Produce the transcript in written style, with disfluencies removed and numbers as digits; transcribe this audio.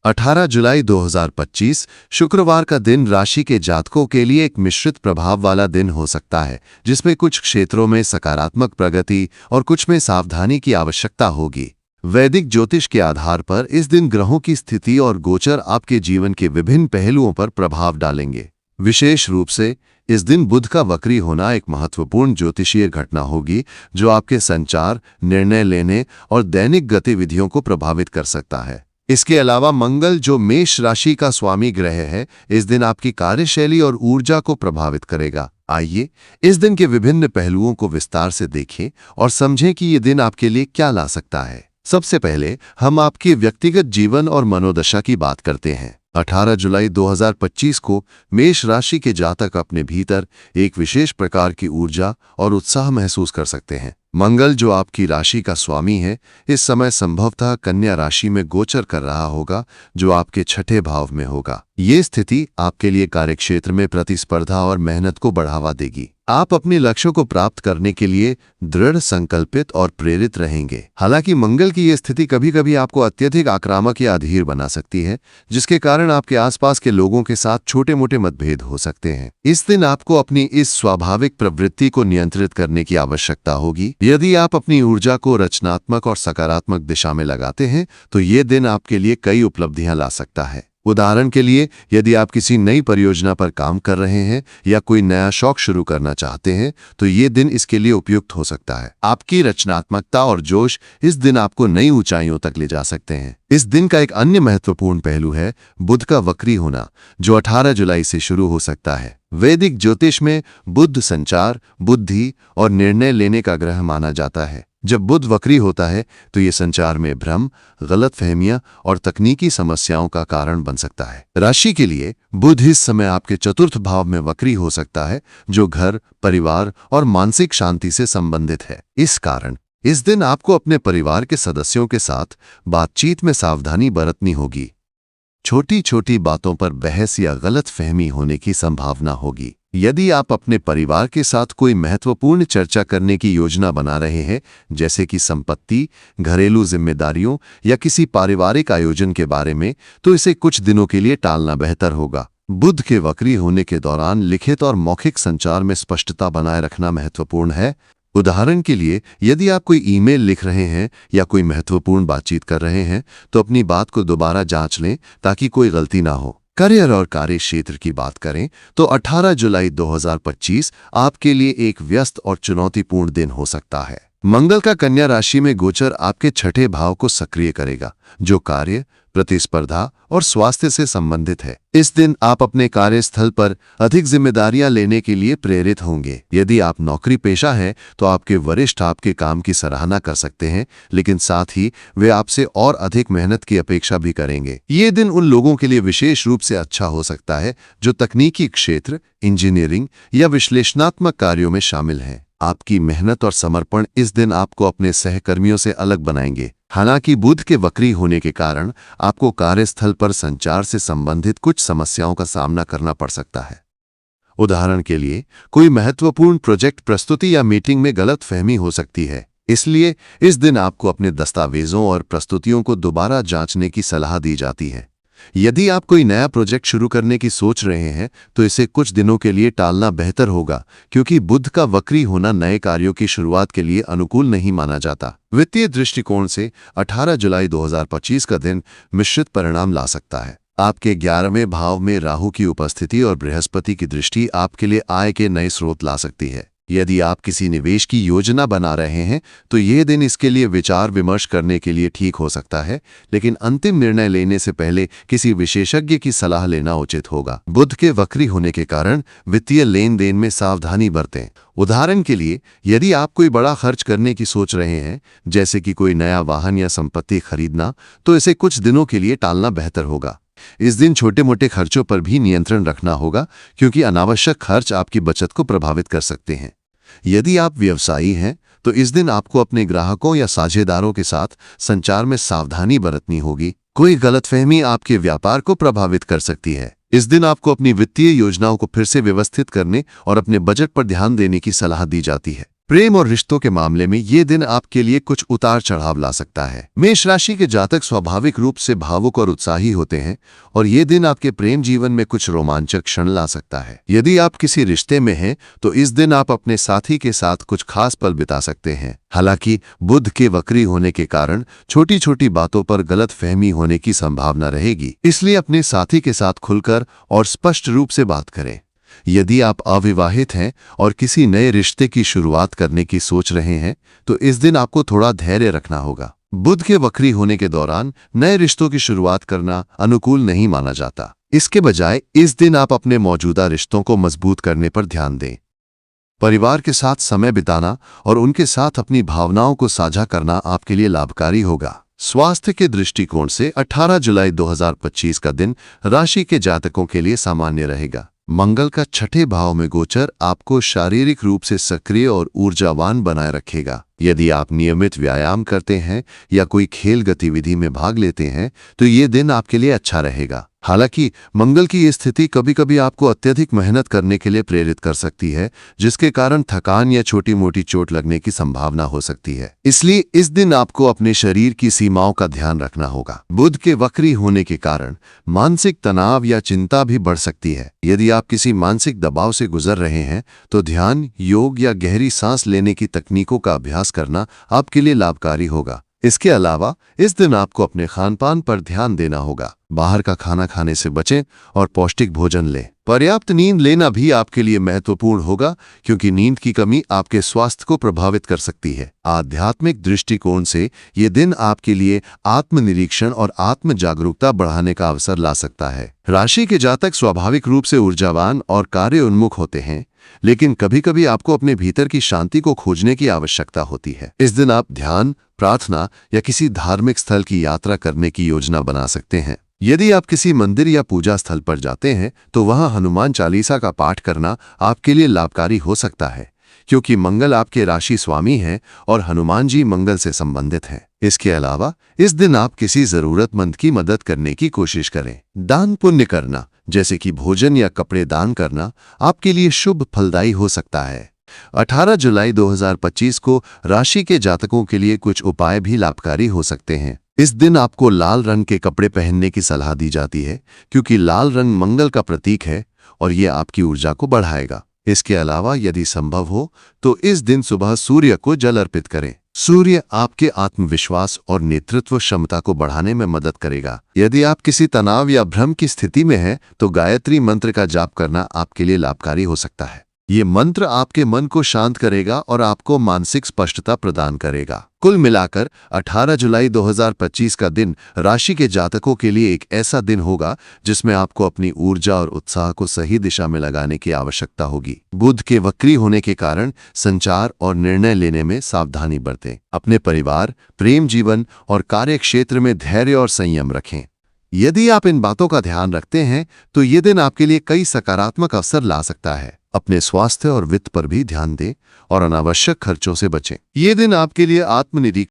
18 जुलाई 2025 शुक्रवार का दिन राशि के जातकों के लिए एक मिश्रित प्रभाव वाला दिन हो सकता है, जिसमें कुछ क्षेत्रों में सकारात्मक प्रगति और कुछ में सावधानी की आवश्यकता होगी। वैदिक ज्योतिष के आधार पर इस दिन ग्रहों की स्थिति और गोचर आपके जीवन के विभिन्न पहलुओं पर प्रभाव डालेंगे। विशेष रूप से इस दिन बुध का वक्री होना एक महत्वपूर्ण ज्योतिषीय घटना होगी, जो आपके संचार, निर्णय लेने और दैनिक गतिविधियों को प्रभावित कर सकता है। इसके अलावा मंगल, जो मेष राशि का स्वामी ग्रह है, इस दिन आपकी कार्यशैली और ऊर्जा को प्रभावित करेगा। आइए इस दिन के विभिन्न पहलुओं को विस्तार से देखें और समझें कि ये दिन आपके लिए क्या ला सकता है। सबसे पहले हम आपके व्यक्तिगत जीवन और मनोदशा की बात करते हैं। 18 जुलाई 2025 को मेष राशि के जातक अपने भीतर एक विशेष प्रकार की ऊर्जा और उत्साह महसूस कर सकते हैं। मंगल, जो आपकी राशि का स्वामी है, इस समय संभवतः कन्या राशि में गोचर कर रहा होगा, जो आपके छठे भाव में होगा। ये स्थिति आपके लिए कार्यक्षेत्र में प्रतिस्पर्धा और मेहनत को बढ़ावा देगी। आप अपने लक्ष्यों को प्राप्त करने के लिए दृढ़ संकल्पित और प्रेरित रहेंगे। हालांकि मंगल की यह स्थिति कभी कभी आपको अत्यधिक आक्रामक या अधीर बना सकती है, जिसके कारण आपके आसपास के लोगों के साथ छोटे मोटे मतभेद हो सकते हैं। इस दिन आपको अपनी इस स्वाभाविक प्रवृत्ति को नियंत्रित करने की आवश्यकता होगी। यदि आप अपनी ऊर्जा को रचनात्मक और सकारात्मक दिशा में लगाते हैं, तो ये दिन आपके लिए कई उपलब्धियां ला सकता है। उदाहरण के लिए, यदि आप किसी नई परियोजना पर काम कर रहे हैं या कोई नया शौक शुरू करना चाहते हैं, तो ये दिन इसके लिए उपयुक्त हो सकता है। आपकी रचनात्मकता और जोश इस दिन आपको नई ऊंचाइयों तक ले जा सकते हैं। इस दिन का एक अन्य महत्वपूर्ण पहलू है बुध का वक्री होना, जो 18 जुलाई से शुरू हो सकता है। वैदिक ज्योतिष में बुध संचार, बुद्धि और निर्णय लेने का ग्रह माना जाता है। जब बुध वक्री होता है, तो ये संचार में भ्रम, गलतफहमियां और तकनीकी समस्याओं का कारण बन सकता है। राशि के लिए बुध इस समय आपके चतुर्थ भाव में वक्री हो सकता है, जो घर, परिवार और मानसिक शांति से संबंधित है। इस कारण इस दिन आपको अपने परिवार के सदस्यों के साथ बातचीत में सावधानी बरतनी होगी। छोटी छोटी बातों पर बहस या गलतफहमी होने की संभावना होगी। यदि आप अपने परिवार के साथ कोई महत्वपूर्ण चर्चा करने की योजना बना रहे हैं, जैसे कि संपत्ति, घरेलू जिम्मेदारियों या किसी पारिवारिक आयोजन के बारे में, तो इसे कुछ दिनों के लिए टालना बेहतर होगा। बुध के वक्री होने के दौरान लिखित और मौखिक संचार में स्पष्टता बनाए रखना महत्वपूर्ण है। उदाहरण के लिए, यदि आप कोई ईमेल लिख रहे हैं या कोई महत्वपूर्ण बातचीत कर रहे हैं, तो अपनी बात को दोबारा जांच लें ताकि कोई गलती ना हो। करियर और कार्य क्षेत्र की बात करें तो 18 जुलाई 2025 आपके लिए एक व्यस्त और चुनौतीपूर्ण दिन हो सकता है। मंगल का कन्या राशि में गोचर आपके छठे भाव को सक्रिय करेगा, जो कार्य, प्रतिस्पर्धा और स्वास्थ्य से संबंधित है। इस दिन आप अपने कार्यस्थल पर अधिक जिम्मेदारियां लेने के लिए प्रेरित होंगे। यदि आप नौकरी पेशा हैं, तो आपके वरिष्ठ आपके काम की सराहना कर सकते हैं, लेकिन साथ ही वे आपसे और अधिक मेहनत की अपेक्षा भी करेंगे। ये दिन उन लोगों के लिए विशेष रूप से अच्छा हो सकता है जो तकनीकी क्षेत्र, इंजीनियरिंग या विश्लेषणात्मक कार्यों में शामिल हैं। आपकी मेहनत और समर्पण इस दिन आपको अपने सहकर्मियों से अलग बनाएंगे। हालांकि बुध के वक्री होने के कारण आपको कार्यस्थल पर संचार से संबंधित कुछ समस्याओं का सामना करना पड़ सकता है। उदाहरण के लिए, कोई महत्वपूर्ण प्रोजेक्ट प्रस्तुति या मीटिंग में गलतफहमी हो सकती है। इसलिए इस दिन आपको अपने दस्तावेजों और प्रस्तुतियों को दोबारा जांचने की सलाह दी जाती है। यदि आप कोई नया प्रोजेक्ट शुरू करने की सोच रहे हैं, तो इसे कुछ दिनों के लिए टालना बेहतर होगा, क्योंकि बुध का वक्री होना नए कार्यों की शुरुआत के लिए अनुकूल नहीं माना जाता। वित्तीय दृष्टिकोण से 18 जुलाई 2025 का दिन मिश्रित परिणाम ला सकता है। आपके 11वें भाव में राहु की उपस्थिति और बृहस्पति की दृष्टि आपके लिए आय के नए स्रोत ला सकती है। यदि आप किसी निवेश की योजना बना रहे हैं, तो यह दिन इसके लिए विचार विमर्श करने के लिए ठीक हो सकता है, लेकिन अंतिम निर्णय लेने से पहले किसी विशेषज्ञ की सलाह लेना उचित होगा। बुध के वक्री होने के कारण वित्तीय लेन देन में सावधानी बरतें। उदाहरण के लिए, यदि आप कोई बड़ा खर्च करने की सोच रहे हैं, जैसे कि कोई नया वाहन या संपत्ति खरीदना, तो इसे कुछ दिनों के लिए टालना बेहतर होगा। इस दिन छोटे मोटे खर्चों पर भी नियंत्रण रखना होगा, क्योंकि अनावश्यक खर्च आपकी बचत को प्रभावित कर सकते हैं। यदि आप व्यवसायी हैं, तो इस दिन आपको अपने ग्राहकों या साझेदारों के साथ संचार में सावधानी बरतनी होगी। कोई गलतफहमी आपके व्यापार को प्रभावित कर सकती है। इस दिन आपको अपनी वित्तीय योजनाओं को फिर से व्यवस्थित करने और अपने बजट पर ध्यान देने की सलाह दी जाती है। प्रेम और रिश्तों के मामले में ये दिन आपके लिए कुछ उतार चढ़ाव ला सकता है। मेष राशि के जातक स्वाभाविक रूप से भावुक और उत्साही होते हैं और ये दिन आपके प्रेम जीवन में कुछ रोमांचक क्षण ला सकता है। यदि आप किसी रिश्ते में हैं तो इस दिन आप अपने साथी के साथ कुछ खास पल बिता सकते हैं। हालांकि बुध के वक्री होने के कारण छोटी छोटी बातों पर गलत फहमी होने की संभावना रहेगी, इसलिए अपने साथी के साथ खुलकर और स्पष्ट रूप से बात करें। यदि आप अविवाहित हैं और किसी नए रिश्ते की शुरुआत करने की सोच रहे हैं तो इस दिन आपको थोड़ा धैर्य रखना होगा। बुध के वक्री होने के दौरान नए रिश्तों की शुरुआत करना अनुकूल नहीं माना जाता। इसके बजाय इस दिन आप अपने मौजूदा रिश्तों को मजबूत करने पर ध्यान दें। परिवार के साथ समय बिताना और उनके साथ अपनी भावनाओं को साझा करना आपके लिए लाभकारी होगा। स्वास्थ्य के दृष्टिकोण से 18 जुलाई 2025 का दिन राशि के जातकों के लिए सामान्य रहेगा। मंगल का छठे भाव में गोचर आपको शारीरिक रूप से सक्रिय और ऊर्जावान बनाए रखेगा। यदि आप नियमित व्यायाम करते हैं या कोई खेल गतिविधि में भाग लेते हैं तो ये दिन आपके लिए अच्छा रहेगा। हालांकि मंगल की ये स्थिति कभी कभी आपको अत्यधिक मेहनत करने के लिए प्रेरित कर सकती है, जिसके कारण थकान या छोटी मोटी चोट लगने की संभावना हो सकती है। इसलिए इस दिन आपको अपने शरीर की सीमाओं का ध्यान रखना होगा। बुध के वक्री होने के कारण मानसिक तनाव या चिंता भी बढ़ सकती है। यदि आप किसी मानसिक दबाव से गुजर रहे हैं तो ध्यान, योग या गहरी सांस लेने की तकनीकों का अभ्यास करना आपके लिए लाभकारी होगा। इसके अलावा इस दिन आपको अपने खानपान पर ध्यान देना होगा। बाहर का खाना खाने से बचें और पौष्टिक भोजन लें। पर्याप्त नींद लेना भी आपके लिए महत्वपूर्ण होगा, क्योंकि नींद की कमी आपके स्वास्थ्य को प्रभावित कर सकती है। आध्यात्मिक दृष्टिकोण से ये दिन आपके लिए आत्मनिरीक्षण और आत्म जागरूकता बढ़ाने का अवसर ला सकता है। राशि के जातक स्वाभाविक रूप से ऊर्जावान और कार्य उन्मुख होते हैं, लेकिन कभी कभी आपको अपने भीतर की शांति को खोजने की आवश्यकता होती है। इस दिन आप ध्यान, प्रार्थना या किसी धार्मिक स्थल की यात्रा करने की योजना बना सकते हैं। यदि आप किसी मंदिर या पूजा स्थल पर जाते हैं तो वहां हनुमान चालीसा का पाठ करना आपके लिए लाभकारी हो सकता है, क्योंकि मंगल आपके राशि स्वामी हैं और हनुमान जी मंगल से संबंधित हैं। इसके अलावा इस दिन आप किसी जरूरतमंद की मदद करने की कोशिश करें। दान पुण्य करना, जैसे कि भोजन या कपड़े दान करना, आपके लिए शुभ फलदायी हो सकता है। 18 जुलाई 2025 को राशि के जातकों के लिए कुछ उपाय भी लाभकारी हो सकते हैं। इस दिन आपको लाल रंग के कपड़े पहनने की सलाह दी जाती है, क्योंकि लाल रंग मंगल का प्रतीक है और ये आपकी ऊर्जा को बढ़ाएगा। इसके अलावा यदि संभव हो तो इस दिन सुबह सूर्य को जल अर्पित करें। सूर्य आपके आत्मविश्वास और नेतृत्व क्षमता को बढ़ाने में मदद करेगा। यदि आप किसी तनाव या भ्रम की स्थिति में हैं तो गायत्री मंत्र का जाप करना आपके लिए लाभकारी हो सकता है। ये मंत्र आपके मन को शांत करेगा और आपको मानसिक स्पष्टता प्रदान करेगा। कुल मिलाकर 18 जुलाई 2025 का दिन राशि के जातकों के लिए एक ऐसा दिन होगा जिसमें आपको अपनी ऊर्जा और उत्साह को सही दिशा में लगाने की आवश्यकता होगी। बुध के वक्री होने के कारण संचार और निर्णय लेने में सावधानी बरतें। अपने परिवार, प्रेम जीवन और कार्य क्षेत्र में धैर्य और संयम रखें। यदि आप इन बातों का ध्यान रखते हैं तो ये दिन आपके लिए कई सकारात्मक अवसर ला सकता है। अपने स्वास्थ्य और वित्त पर भी ध्यान दें और अनावश्यक खर्चों से बचें। ये दिन आपके लिए आत्मनिरीक्षण